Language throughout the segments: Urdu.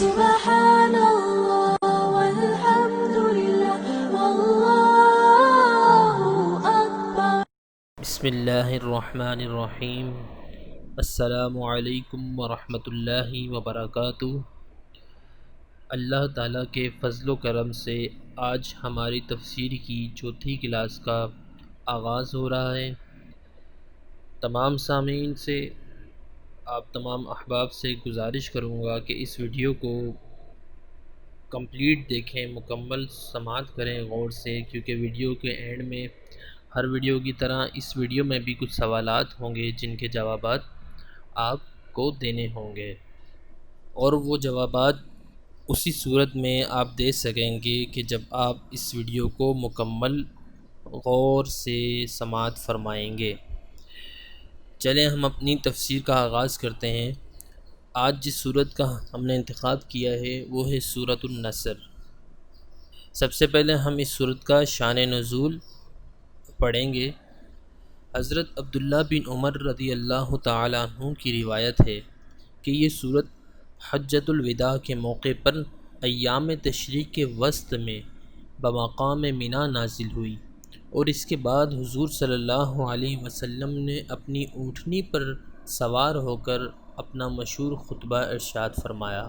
سبحان اللہ والحمد للہ واللہ اکبر۔ بسم اللہ الرحمن الرحیم۔ السلام علیکم ورحمۃ اللہ وبرکاتہ۔ اللہ تعالیٰ کے فضل و کرم سے آج ہماری تفسیر کی چوتھی کلاس کا آغاز ہو رہا ہے۔ تمام سامعین سے، آپ تمام احباب سے گزارش کروں گا کہ اس ویڈیو کو کمپلیٹ دیکھیں، مکمل سماعت کریں غور سے، کیونکہ ویڈیو کے اینڈ میں ہر ویڈیو کی طرح اس ویڈیو میں بھی کچھ سوالات ہوں گے جن کے جوابات آپ کو دینے ہوں گے، اور وہ جوابات اسی صورت میں آپ دے سکیں گے کہ جب آپ اس ویڈیو کو مکمل غور سے سماعت فرمائیں گے۔ چلیں ہم اپنی تفسیر کا آغاز کرتے ہیں۔ آج جس سورت کا ہم نے انتخاب کیا ہے وہ ہے سورۃ النصر۔ سب سے پہلے ہم اس سورت کا شان نزول پڑھیں گے۔ حضرت عبداللہ بن عمر رضی اللہ تعالیٰ عنہ کی روایت ہے کہ یہ سورت حجۃ الوداع کے موقع پر ایام تشریق کے وسط میں بمقام منی نازل ہوئی، اور اس کے بعد حضور صلی اللہ علیہ وسلم نے اپنی اونٹنی پر سوار ہو کر اپنا مشہور خطبہ ارشاد فرمایا،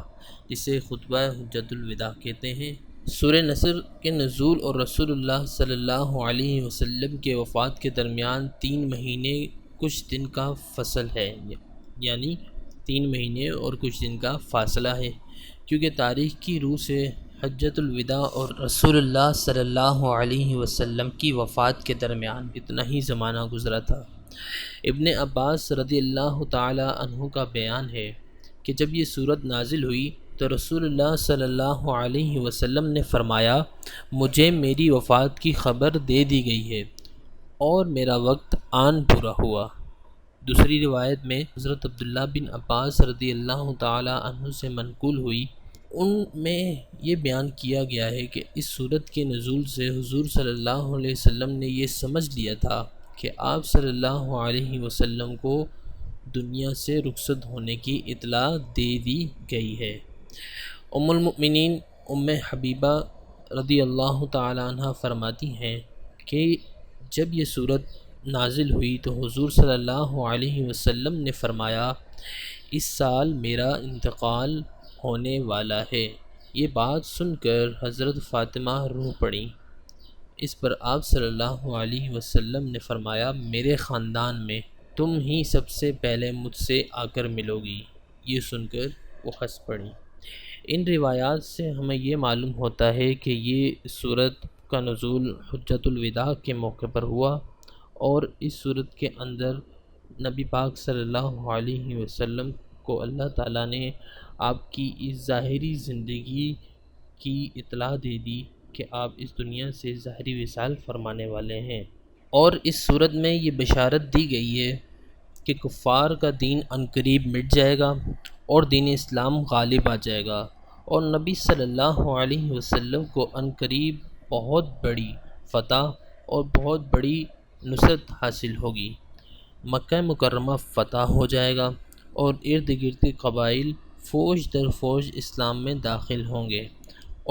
جسے خطبہ حجۃ الوداع کہتے ہیں۔ سورہ نصر کے نزول اور رسول اللہ صلی اللہ علیہ وسلم کے وفات کے درمیان 3 مہینے کچھ دن کا فصل ہے، یعنی 3 مہینے اور کچھ دن کا فاصلہ ہے، کیونکہ تاریخ کی روح سے حجۃ الوداع اور رسول اللہ صلی اللہ علیہ وسلم کی وفات کے درمیان اتنا ہی زمانہ گزرا تھا۔ ابن عباس رضی اللہ تعالی عنہ کا بیان ہے کہ جب یہ سورت نازل ہوئی تو رسول اللہ صلی اللہ علیہ وسلم نے فرمایا، مجھے میری وفات کی خبر دے دی گئی ہے اور میرا وقت آن پورا ہوا۔ دوسری روایت میں حضرت عبداللہ بن عباس رضی اللہ تعالی عنہ سے منقول ہوئی، ان میں یہ بیان کیا گیا ہے کہ اس سورت کے نزول سے حضور صلی اللہ علیہ وسلم نے یہ سمجھ لیا تھا کہ آپ صلی اللہ علیہ وسلم کو دنیا سے رخصت ہونے کی اطلاع دے دی گئی ہے۔ ام المؤمنین ام حبیبہ رضی اللہ تعالی عنہ فرماتی ہیں کہ جب یہ سورت نازل ہوئی تو حضور صلی اللہ علیہ وسلم نے فرمایا، اس سال میرا انتقال ہونے والا ہے۔ یہ بات سن کر حضرت فاطمہ رو پڑیں۔ اس پر آپ صلی اللہ علیہ وسلم نے فرمایا، میرے خاندان میں تم ہی سب سے پہلے مجھ سے آ کر ملو گی۔ یہ سن کر وہ ہنس پڑیں۔ ان روایات سے ہمیں یہ معلوم ہوتا ہے کہ یہ سورت کا نزول حجۃ الوداع کے موقع پر ہوا، اور اس سورت کے اندر نبی پاک صلی اللہ علیہ وسلم کو اللہ تعالیٰ نے آپ کی اس ظاہری زندگی کی اطلاع دے دی کہ آپ اس دنیا سے ظاہری وصال فرمانے والے ہیں، اور اس سورت میں یہ بشارت دی گئی ہے کہ کفار کا دین عنقریب مٹ جائے گا اور دین اسلام غالب آ جائے گا، اور نبی صلی اللہ علیہ وسلم کو عنقریب بہت بڑی فتح اور بہت بڑی نصرت حاصل ہوگی۔ مکہ مکرمہ فتح ہو جائے گا اور ارد گرد کے قبائل فوج در فوج اسلام میں داخل ہوں گے،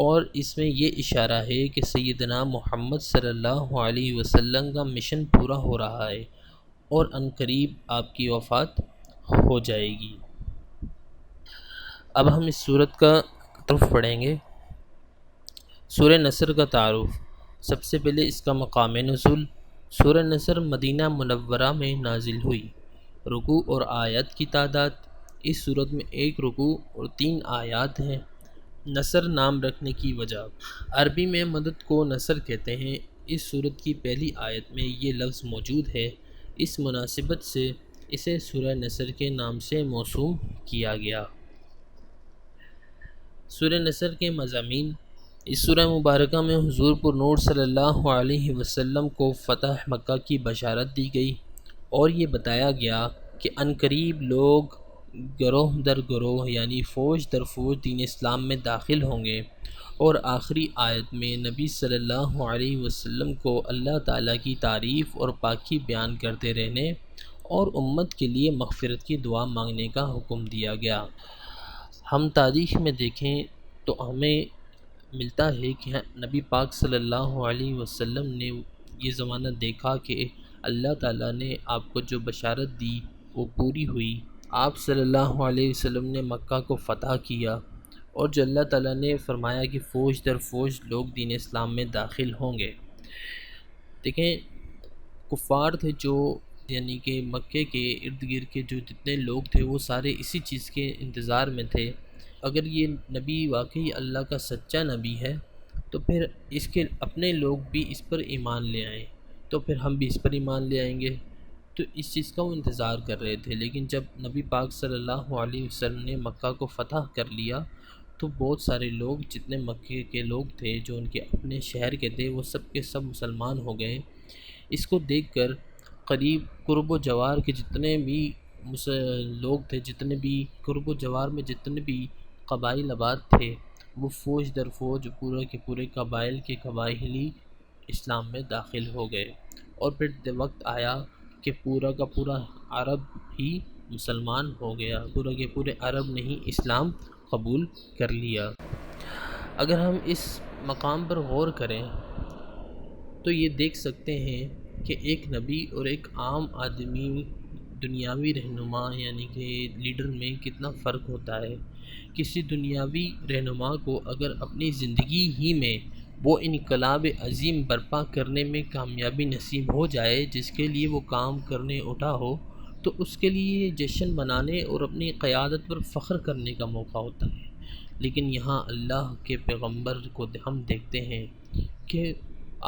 اور اس میں یہ اشارہ ہے کہ سیدنا محمد صلی اللہ علیہ وسلم کا مشن پورا ہو رہا ہے اور عنقریب آپ کی وفات ہو جائے گی۔ اب ہم اس سورت کا تعارف پڑھیں گے۔ سورہ نصر کا تعارف۔ سب سے پہلے اس کا مقام نزول۔ سورہ نصر مدینہ منورہ میں نازل ہوئی۔ رکوع اور آیات کی تعداد۔ اس سورت میں 1 رکوع اور 3 آیات ہیں۔ نصر نام رکھنے کی وجہ۔ عربی میں مدد کو نصر کہتے ہیں۔ اس سورت کی پہلی آیت میں یہ لفظ موجود ہے، اس مناسبت سے اسے سورہ نصر کے نام سے موسوم کیا گیا۔ سورہ نصر کے مضامین۔ اس سورہ مبارکہ میں حضور پر نور صلی اللہ علیہ وسلم کو فتح مکہ کی بشارت دی گئی، اور یہ بتایا گیا کہ عنقریب لوگ گروہ در گروہ یعنی فوج در فوج دین اسلام میں داخل ہوں گے، اور آخری آیت میں نبی صلی اللہ علیہ وسلم کو اللہ تعالیٰ کی تعریف اور پاکی بیان کرتے رہنے اور امت کے لیے مغفرت کی دعا مانگنے کا حکم دیا گیا۔ ہم تاریخ میں دیکھیں تو ہمیں ملتا ہے کہ نبی پاک صلی اللہ علیہ وسلم نے یہ زمانہ دیکھا کہ اللہ تعالیٰ نے آپ کو جو بشارت دی وہ پوری ہوئی۔ آپ صلی اللہ علیہ وسلم نے مکہ کو فتح کیا، اور جو اللہ تعالیٰ نے فرمایا کہ فوج در فوج لوگ دین اسلام میں داخل ہوں گے۔ دیکھیں، کفار تھے جو، یعنی کہ مکے کے ارد گرد کے جو جتنے لوگ تھے وہ سارے اسی چیز کے انتظار میں تھے۔ اگر یہ نبی واقعی اللہ کا سچا نبی ہے تو پھر اس کے اپنے لوگ بھی اس پر ایمان لے آئیں، تو پھر ہم بھی اس پر ایمان لے آئیں گے۔ تو اس چیز کا وہ انتظار کر رہے تھے، لیکن جب نبی پاک صلی اللہ علیہ وسلم نے مکہ کو فتح کر لیا تو بہت سارے لوگ، جتنے مکے کے لوگ تھے جو ان کے اپنے شہر کے تھے، وہ سب کے سب مسلمان ہو گئے۔ اس کو دیکھ کر قریب قرب و جوار کے جتنے بھی لوگ تھے، جتنے بھی قرب و جوار میں جتنے بھی قبائل آباد تھے، وہ فوج در فوج پورے کے پورے قبائل کے قبائلی اسلام میں داخل ہو گئے، اور پھر وقت آیا کہ پورا کا پورا عرب ہی مسلمان ہو گیا، پورے کے پورے عرب نے ہی اسلام قبول کر لیا۔ اگر ہم اس مقام پر غور کریں تو یہ دیکھ سکتے ہیں کہ ایک نبی اور ایک عام آدمی، دنیاوی رہنما یعنی کہ لیڈر میں کتنا فرق ہوتا ہے۔ کسی دنیاوی رہنما کو اگر اپنی زندگی ہی میں وہ انقلاب عظیم برپا کرنے میں کامیابی نصیب ہو جائے جس کے لیے وہ کام کرنے اٹھا ہو، تو اس کے لیے جشن منانے اور اپنی قیادت پر فخر کرنے کا موقع ہوتا ہے۔ لیکن یہاں اللہ کے پیغمبر کو ہم دیکھتے ہیں کہ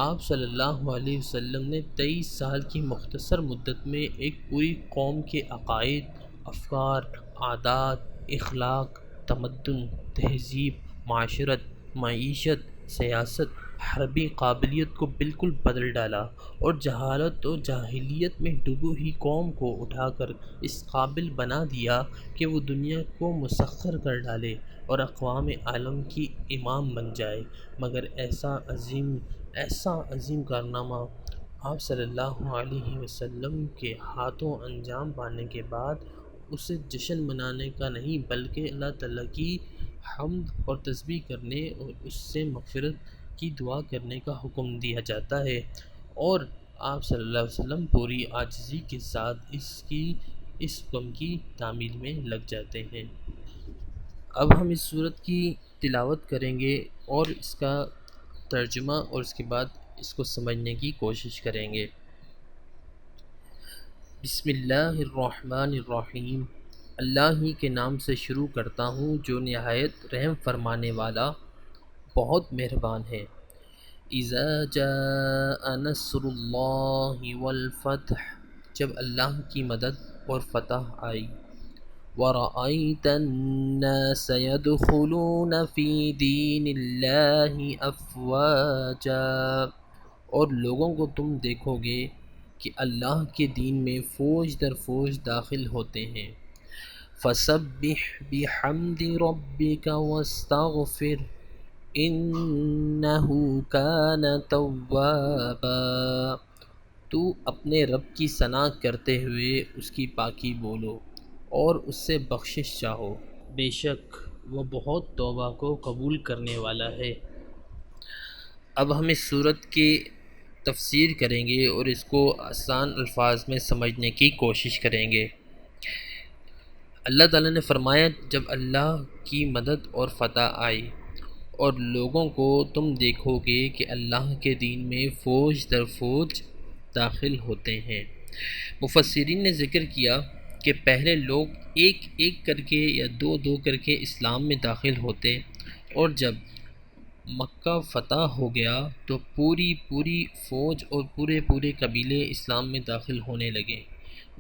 آپ صلی اللہ علیہ وسلم نے 23 سال کی مختصر مدت میں ایک پوری قوم کے عقائد، افکار، عادات، اخلاق، تمدن، تہذیب، معاشرت، معیشت، سیاست، حربی قابلیت کو بالکل بدل ڈالا، اور جہالت و جاہلیت میں ڈوبی ہوئی قوم کو اٹھا کر اس قابل بنا دیا کہ وہ دنیا کو مسخر کر ڈالے اور اقوام عالم کی امام بن جائے۔ مگر ایسا عظیم کارنامہ آپ صلی اللہ علیہ وسلم کے ہاتھوں انجام پانے کے بعد اسے جشن منانے کا نہیں بلکہ اللہ تعالیٰ کی حمد اور تسبیح کرنے اور اس سے مغفرت کی دعا کرنے کا حکم دیا جاتا ہے، اور آپ صلی اللہ علیہ وسلم پوری عاجزی کے ساتھ اس حکم کی تعمیل میں لگ جاتے ہیں۔ اب ہم اس سورت کی تلاوت کریں گے اور اس کا ترجمہ، اور اس کے بعد اس کو سمجھنے کی کوشش کریں گے۔ بسم اللہ الرحمن الرحیم۔ اللہ ہی کے نام سے شروع کرتا ہوں جو نہایت رحم فرمانے والا، بہت مہربان ہے۔ اذا جاء نصر اللہ والفتح، جب اللہ کی مدد اور فتح آئی۔ وَرَأَيْتَ النَّاسَ يَدْخُلُونَ فِي دِينِ اللَّهِ أَفْوَاجًا، اور لوگوں کو تم دیکھو گے کہ اللہ کے دین میں فوج در فوج داخل ہوتے ہیں۔ فَسَبِّحْ بِحَمْدِ رَبِّكَ وَاسْتَغْفِرْ إِنَّهُ كَانَ تَوَّابًا، تو اپنے رب کی ثنا کرتے ہوئے اس کی پاکی بولو اور اس سے بخشش چاہو، بے شک وہ بہت توبہ کو قبول کرنے والا ہے۔ اب ہم اس سورت کی تفسیر کریں گے اور اس کو آسان الفاظ میں سمجھنے کی کوشش کریں گے۔ اللہ تعالیٰ نے فرمایا جب اللہ کی مدد اور فتح آئی اور لوگوں کو تم دیکھو گے کہ اللہ کے دین میں فوج در فوج داخل ہوتے ہیں۔ مفسرین نے ذکر کیا کہ پہلے لوگ ایک ایک کر کے یا دو دو کر کے اسلام میں داخل ہوتے، اور جب مکہ فتح ہو گیا تو پوری فوج اور پورے قبیلے اسلام میں داخل ہونے لگے۔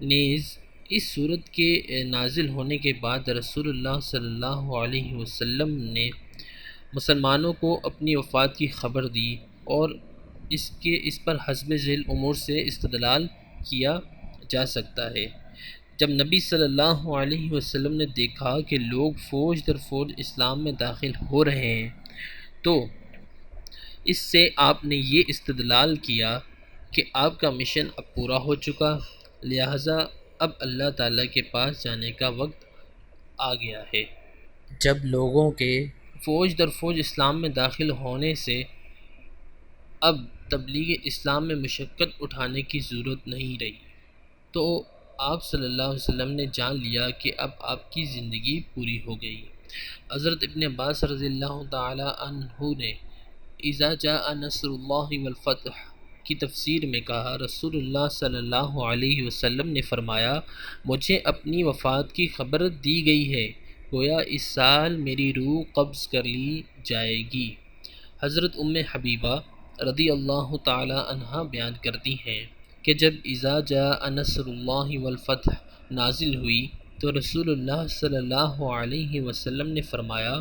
نیز اس صورت کے نازل ہونے کے بعد رسول اللہ صلی اللہ علیہ وسلم نے مسلمانوں کو اپنی وفات کی خبر دی، اور اس پر حسب ذیل امور سے استدلال کیا جا سکتا ہے۔ جب نبی صلی اللہ علیہ وسلم نے دیکھا کہ لوگ فوج در فوج اسلام میں داخل ہو رہے ہیں تو اس سے آپ نے یہ استدلال کیا کہ آپ کا مشن اب پورا ہو چکا، لہٰذا اب اللہ تعالیٰ کے پاس جانے کا وقت آ گیا ہے۔ جب لوگوں کے فوج در فوج اسلام میں داخل ہونے سے اب تبلیغ اسلام میں مشقت اٹھانے کی ضرورت نہیں رہی، تو آپ صلی اللہ علیہ وسلم نے جان لیا کہ اب آپ کی زندگی پوری ہو گئی۔ حضرت ابن عباس رضی اللہ تعالی عنہ نے اذا جاء نصر اللہ والفتح کی تفسیر میں کہا، رسول اللہ صلی اللہ علیہ وسلم نے فرمایا، مجھے اپنی وفات کی خبر دی گئی ہے، گویا اس سال میری روح قبض کر لی جائے گی۔ حضرت ام حبیبہ رضی اللہ تعالی عنہا بیان کرتی ہیں کہ جب اذا جاء نصر اللہ والفتح نازل ہوئی تو رسول اللہ صلی اللہ علیہ وسلم نے فرمایا،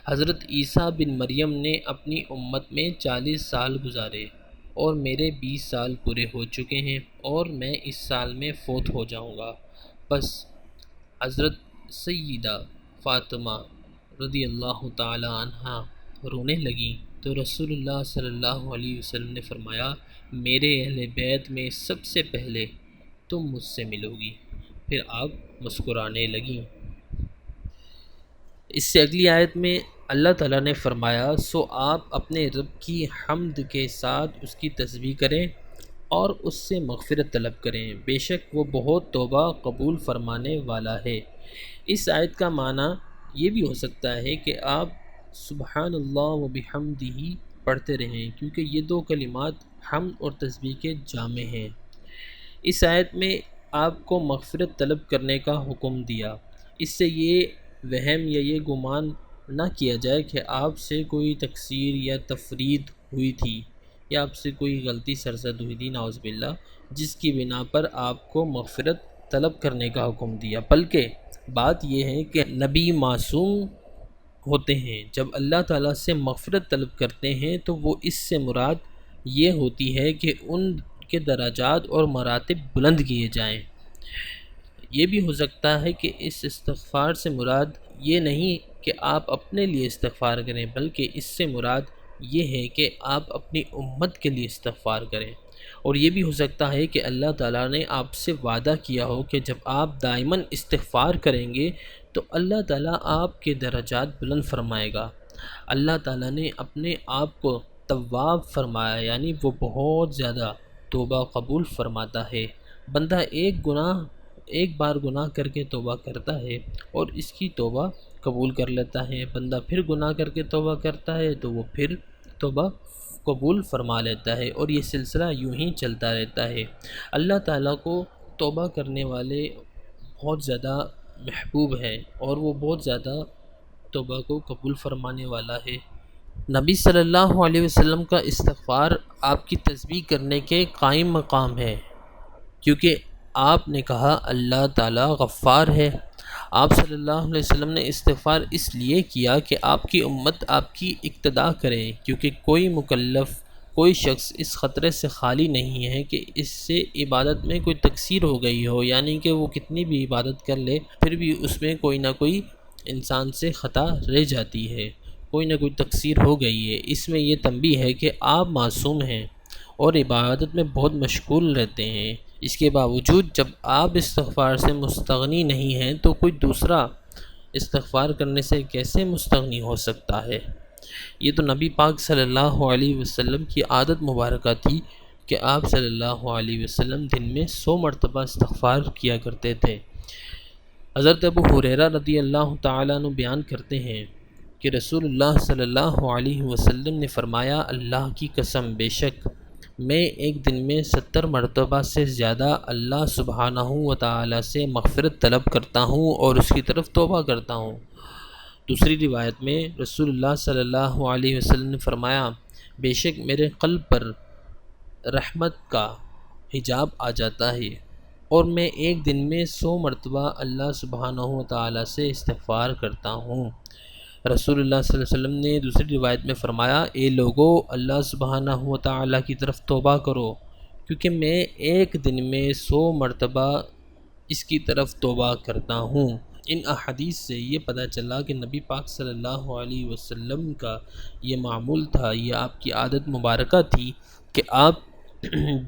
حضرت عیسیٰ بن مریم نے اپنی امت میں 40 سال گزارے اور میرے 20 سال پورے ہو چکے ہیں اور میں اس سال میں فوت ہو جاؤں گا۔ بس حضرت سیدہ فاطمہ رضی اللہ تعالی عنہا رونے لگیں تو رسول اللہ صلی اللہ علیہ وسلم نے فرمایا، میرے اہل بیت میں سب سے پہلے تم مجھ سے ملو گی۔ پھر آپ مسکرانے لگیں۔ اس سے اگلی آیت میں اللہ تعالیٰ نے فرمایا، سو آپ اپنے رب کی حمد کے ساتھ اس کی تسبیح کریں اور اس سے مغفرت طلب کریں، بے شک وہ بہت توبہ قبول فرمانے والا ہے۔ اس آیت کا معنی یہ بھی ہو سکتا ہے کہ آپ سبحان اللہ و بحمدہ پڑھتے رہیں، کیونکہ یہ دو کلمات حمد اور تسبیح کے جامع ہیں۔ اس آیت میں آپ کو مغفرت طلب کرنے کا حکم دیا۔ اس سے یہ وہم یا یہ گمان نہ کیا جائے کہ آپ سے کوئی تقصیر یا تفرید ہوئی تھی یا آپ سے کوئی غلطی سرزد ہوئی تھی، نعوذ باللہ، جس کی بنا پر آپ کو مغفرت طلب کرنے کا حکم دیا، بلکہ بات یہ ہے کہ نبی معصوم ہوتے ہیں، جب اللہ تعالیٰ سے مغفرت طلب کرتے ہیں تو وہ اس سے مراد یہ ہوتی ہے کہ ان کے درجات اور مراتب بلند کیے جائیں۔ یہ بھی ہو سکتا ہے کہ اس استغفار سے مراد یہ نہیں کہ آپ اپنے لیے استغفار کریں، بلکہ اس سے مراد یہ ہے کہ آپ اپنی امت کے لیے استغفار کریں۔ اور یہ بھی ہو سکتا ہے کہ اللہ تعالیٰ نے آپ سے وعدہ کیا ہو کہ جب آپ دائماً استغفار کریں گے تو اللہ تعالیٰ آپ کے درجات بلند فرمائے گا۔ اللہ تعالیٰ نے اپنے آپ کو تواب فرمایا، یعنی وہ بہت زیادہ توبہ قبول فرماتا ہے۔ بندہ ایک بار گناہ کر کے توبہ کرتا ہے اور اس کی توبہ قبول کر لیتا ہے، بندہ پھر گناہ کر کے توبہ کرتا ہے تو وہ پھر توبہ قبول فرما لیتا ہے، اور یہ سلسلہ یوں ہی چلتا رہتا ہے۔ اللہ تعالیٰ کو توبہ کرنے والے بہت زیادہ محبوب ہے اور وہ بہت زیادہ توبہ کو قبول فرمانے والا ہے۔ نبی صلی اللہ علیہ وسلم کا استغفار آپ کی تسبیح کرنے کے قائم مقام ہے، کیونکہ آپ نے کہا اللہ تعالیٰ غفار ہے۔ آپ صلی اللہ علیہ وسلم نے استغفار اس لیے کیا کہ آپ کی امت آپ کی اقتداء کرے، کیونکہ کوئی مکلف، کوئی شخص اس خطرے سے خالی نہیں ہے کہ اس سے عبادت میں کوئی تقصیر ہو گئی ہو، یعنی کہ وہ کتنی بھی عبادت کر لے پھر بھی اس میں کوئی نہ کوئی انسان سے خطا رہ جاتی ہے، کوئی نہ کوئی تقصیر ہو گئی ہے۔ اس میں یہ تنبیہ ہے کہ آپ معصوم ہیں اور عبادت میں بہت مشغول رہتے ہیں، اس کے باوجود جب آپ استغفار سے مستغنی نہیں ہیں تو کوئی دوسرا استغفار کرنے سے کیسے مستغنی ہو سکتا ہے؟ یہ تو نبی پاک صلی اللہ علیہ وسلم کی عادت مبارکہ تھی کہ آپ صلی اللہ علیہ وسلم دن میں 100 مرتبہ استغفار کیا کرتے تھے۔ حضرت ابو ہریرہ رضی اللہ تعالیٰ عنہ بیان کرتے ہیں کہ رسول اللہ صلی اللہ علیہ وسلم نے فرمایا، اللہ کی قسم، بے شک میں ایک دن میں 70 مرتبہ سے زیادہ اللہ سبحانہ و تعالیٰ سے مغفرت طلب کرتا ہوں اور اس کی طرف توبہ کرتا ہوں۔ دوسری روایت میں رسول اللہ صلی اللہ علیہ وسلم نے فرمایا، بے شک میرے قلب پر رحمت کا حجاب آ جاتا ہے اور میں ایک دن میں 100 مرتبہ اللہ سبحانہ و تعالیٰ سے استغفار کرتا ہوں۔ رسول اللہ صلی اللہ علیہ وسلم نے دوسری روایت میں فرمایا، اے لوگو، اللہ سبحانہ و تعالیٰ کی طرف توبہ کرو، کیونکہ میں ایک دن میں 100 مرتبہ اس کی طرف توبہ کرتا ہوں۔ ان احادیث سے یہ پتہ چلا کہ نبی پاک صلی اللہ علیہ وسلم کا یہ معمول تھا، یہ آپ کی عادت مبارکہ تھی کہ آپ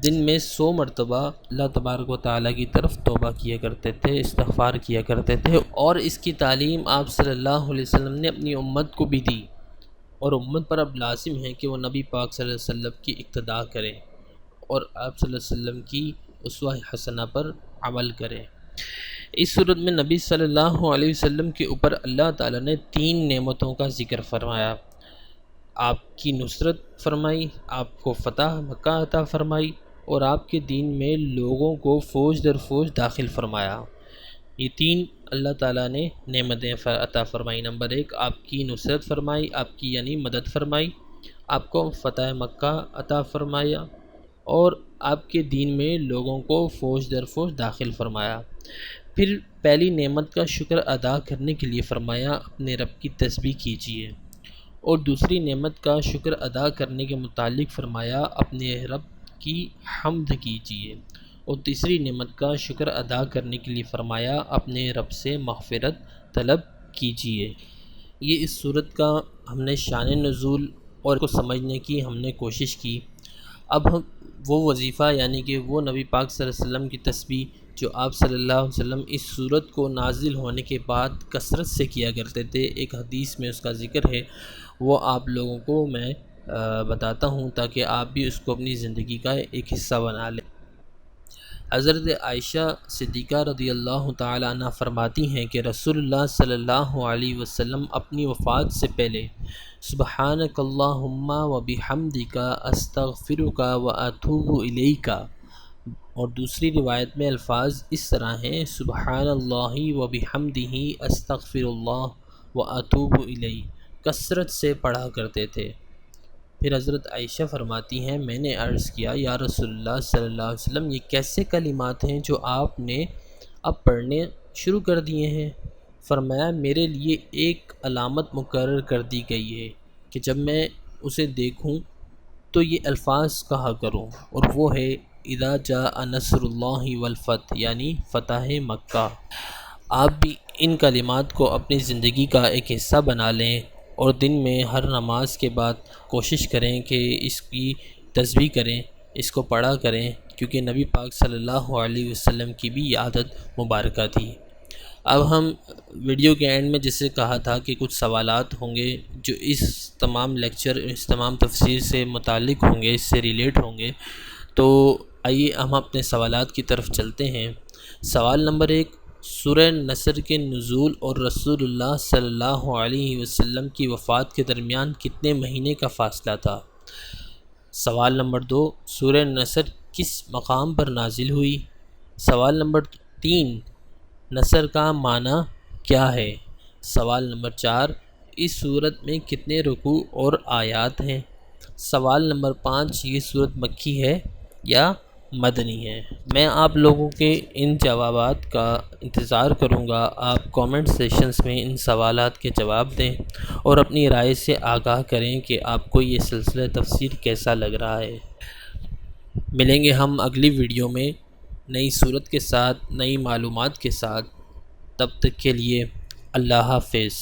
دن میں 100 مرتبہ اللہ تبارک و تعالیٰ کی طرف توبہ کیا کرتے تھے، استغفار کیا کرتے تھے، اور اس کی تعلیم آپ صلی اللہ علیہ وسلم نے اپنی امت کو بھی دی، اور امت پر اب لازم ہے کہ وہ نبی پاک صلی اللہ علیہ وسلم کی اقتداء کرے اور آپ صلی اللہ علیہ وسلم کی اسوہ حسنہ پر عمل کرے۔ اس صورت میں نبی صلی اللہ علیہ وسلم کے اوپر اللہ تعالیٰ نے 3 نعمتوں کا ذکر فرمایا۔ آپ کی نصرت فرمائی، آپ کو فتح مکہ عطا فرمائی، اور آپ کے دین میں لوگوں کو فوج در فوج داخل فرمایا۔ یہ 3 اللہ تعالیٰ نے نعمتیں عطا فرمائی۔ نمبر 1، آپ کی نصرت فرمائی، آپ کی یعنی مدد فرمائی، آپ کو فتح مکہ عطا فرمایا، اور آپ کے دین میں لوگوں کو فوج در فوج داخل فرمایا۔ پھر پہلی نعمت کا شکر ادا کرنے کے لیے فرمایا اپنے رب کی تسبیح کیجیے، اور دوسری نعمت کا شکر ادا کرنے کے متعلق فرمایا اپنے رب کی حمد کیجیے، اور تیسری نعمت کا شکر ادا کرنے کے لیے فرمایا اپنے رب سے مغفرت طلب کیجیے۔ یہ اس صورت کا ہم نے شان نزول اور کو سمجھنے کی ہم نے کوشش کی۔ اب ہم وہ وظیفہ یعنی کہ وہ نبی پاک صلی اللہ علیہ وسلم کی تسبیح جو آپ صلی اللہ علیہ وسلم اس صورت کو نازل ہونے کے بعد کثرت سے کیا کرتے تھے، ایک حدیث میں اس کا ذکر ہے، وہ آپ لوگوں کو میں بتاتا ہوں تاکہ آپ بھی اس کو اپنی زندگی کا ایک حصہ بنا لیں۔ حضرت عائشہ صدیقہ رضی اللہ تعالی عنہ فرماتی ہیں کہ رسول اللہ صلی اللہ علیہ وسلم اپنی وفات سے پہلے سبحانک اللہم و بحمدک استغفرک و اتوب الیک، اور دوسری روایت میں الفاظ اس طرح ہیں سبحان اللہ و بحمدہ استغفر اللہ و اتوب الیہ، کثرت سے پڑھا کرتے تھے۔ پھر حضرت عائشہ فرماتی ہیں میں نے عرض کیا یا رسول اللہ صلی اللہ علیہ وسلم یہ کیسے کلمات ہیں جو آپ نے اب پڑھنے شروع کر دیے ہیں؟ فرمایا میرے لیے ایک علامت مقرر کر دی گئی ہے کہ جب میں اسے دیکھوں تو یہ الفاظ کہا کروں، اور وہ ہے اذا جاء نصر اللہ والفتح، یعنی فتح مکہ۔ آپ بھی ان کلمات کو اپنی زندگی کا ایک حصہ بنا لیں، اور دن میں ہر نماز کے بعد کوشش کریں کہ اس کی تسبیح کریں، اس کو پڑھا کریں، کیونکہ نبی پاک صلی اللہ علیہ وسلم کی بھی یہ عادت مبارکہ تھی۔ اب ہم ویڈیو کے اینڈ میں جسے کہا تھا کہ کچھ سوالات ہوں گے جو اس تمام لیکچر، اس تمام تفسیر سے متعلق ہوں گے، اس سے ریلیٹ ہوں گے، تو آئیے ہم اپنے سوالات کی طرف چلتے ہیں۔ سوال نمبر 1، سورہ نصر کے نزول اور رسول اللہ صلی اللہ علیہ وسلم کی وفات کے درمیان کتنے مہینے کا فاصلہ تھا؟ سوال نمبر 2، سورہ نصر کس مقام پر نازل ہوئی؟ سوال نمبر 3، نصر کا معنی کیا ہے؟ سوال نمبر 4، اس صورت میں کتنے رکوع اور آیات ہیں؟ سوال نمبر 5، یہ صورت مکی ہے یا مدنی ہے؟ میں آپ لوگوں کے ان جوابات کا انتظار کروں گا۔ آپ کامنٹ سیشنز میں ان سوالات کے جواب دیں اور اپنی رائے سے آگاہ کریں کہ آپ کو یہ سلسلہ تفسیر کیسا لگ رہا ہے۔ ملیں گے ہم اگلی ویڈیو میں نئی صورت کے ساتھ، نئی معلومات کے ساتھ۔ تب تک کے لیے اللہ حافظ۔